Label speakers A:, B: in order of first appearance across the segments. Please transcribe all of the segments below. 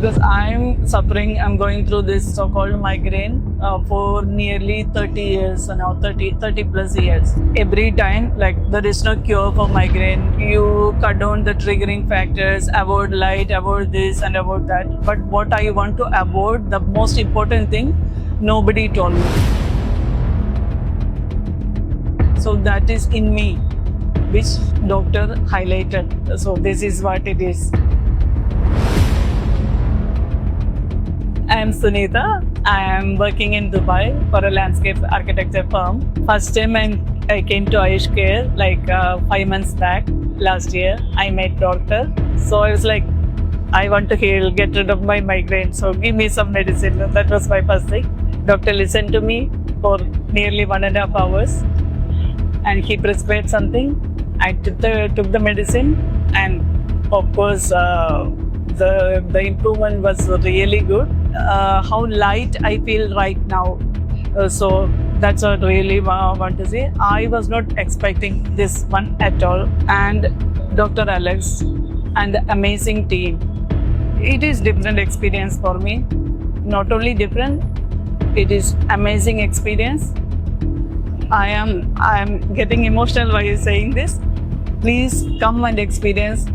A: because I'm suffering, I'm going through this so-called migraine for nearly 30 years now, 30 plus years. Every time, like there is no cure for migraine. You cut down the triggering factors, avoid light, avoid this and avoid that. But what I want to avoid, the most important thing, nobody told me. So that is in me, which doctor highlighted. So this is what it is. I am Sunita. I am working in Dubai for a landscape architecture firm. First time I came to Ayush Care like 5 months back last year. I met doctor. So I was like, I want to heal, get rid of my migraine. So give me some medicine. That was my first thing. Doctor listened to me for nearly 1.5 hours and he prescribed something. I took the medicine and of course the improvement was really good. How light I feel right now. So that's what I really want to say. I was not expecting this one at all. And Dr. Alex and the amazing team. It is different experience for me. Not only different, it is amazing experience. I am getting emotional while saying this. Please come and experience.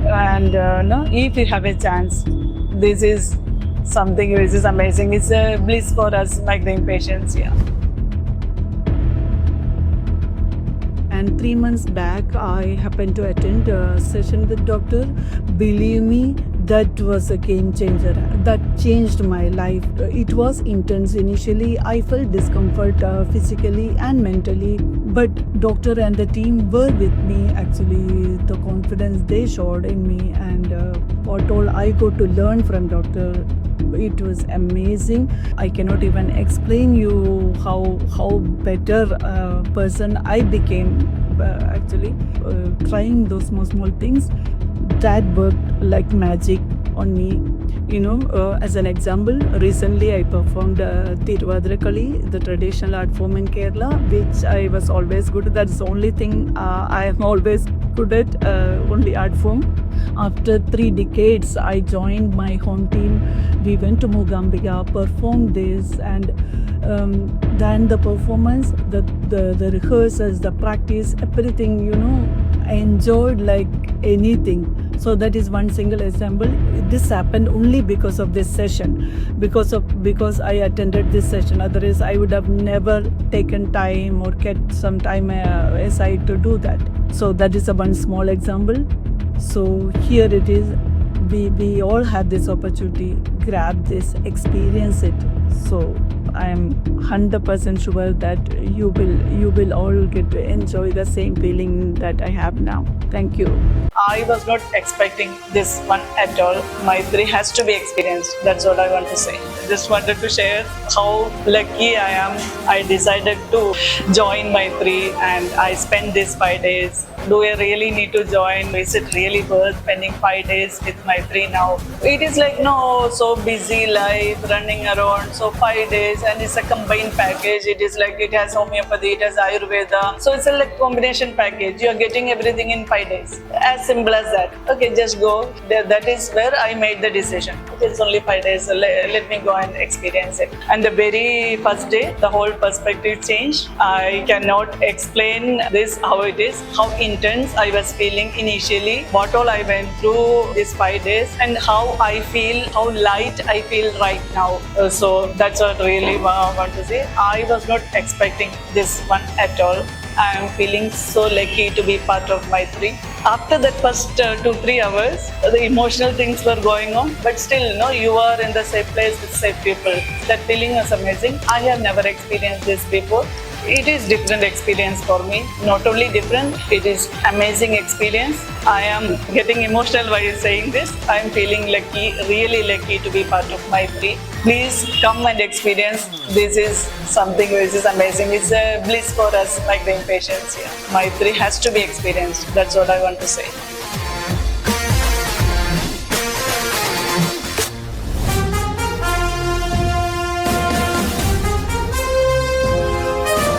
A: And no, if you have a chance, this is something which is amazing. It's a bliss for us migraine patients. Yeah.
B: And 3 months back, I happened to attend a session with doctor. Believe me, that was a game changer. That changed my life. It was intense initially. I felt discomfort physically and mentally. But doctor and the team were with me. Actually, the confidence they showed in me and what all I got to learn from doctor, it was amazing. I cannot even explain you how better person I became. Actually, trying those small things that worked like magic on me. You know, as an example, recently I performed Tiruvadrakali, the traditional art form in Kerala, which I was always good at. That's the only thing I am always good at, only art form. After 3 decades, I joined my home team. We went to Mogambica, performed this, and then the performance, the rehearsals, the practice, everything, you know, I enjoyed like anything. So that is one single example. This happened only because of this session, because I attended this session. Otherwise, I would have never taken time or kept some time aside to do that. So that is a one small example. So here it is. We all have this opportunity. Grab this, experience it. So I am 100% sure that you will all get to enjoy the same feeling that I have now. Thank you.
A: I was not expecting this one at all. Maitri has to be experienced. That's what I want to say. Just wanted to share how lucky I am. I decided to join Maitri and I spent these 5 days. Do I really need to join? Is it really worth spending 5 days with Maitri now? It is like, no, so busy life, running around, so 5 days and it's a combined package. It is like it has homeopathy, it has Ayurveda. So it's a like combination package. You are getting everything in 5 days. As simple as that. Okay, just go. That is where I made the decision. It's only 5 days. Let me go and experience it. And the very first day, the whole perspective changed. I cannot explain this, how it is, how intense I was feeling initially, what all I went through these 5 days, and how I feel, how light I feel right now. So that's what I really want to say. I was not expecting this one at all. I am feeling so lucky to be part of Maitri. After that first 2-3 hours, the emotional things were going on, but still, you know, you are in the safe place with safe people. That feeling was amazing. I have never experienced this before. It is different experience for me. Not only different, it is amazing experience. I am getting emotional while saying this. I am feeling lucky, really lucky to be part of Maitri. Please come and experience. This is something which is amazing. It's a bliss for us migraine patients here. Maitri has to be experienced. That's what I want to say.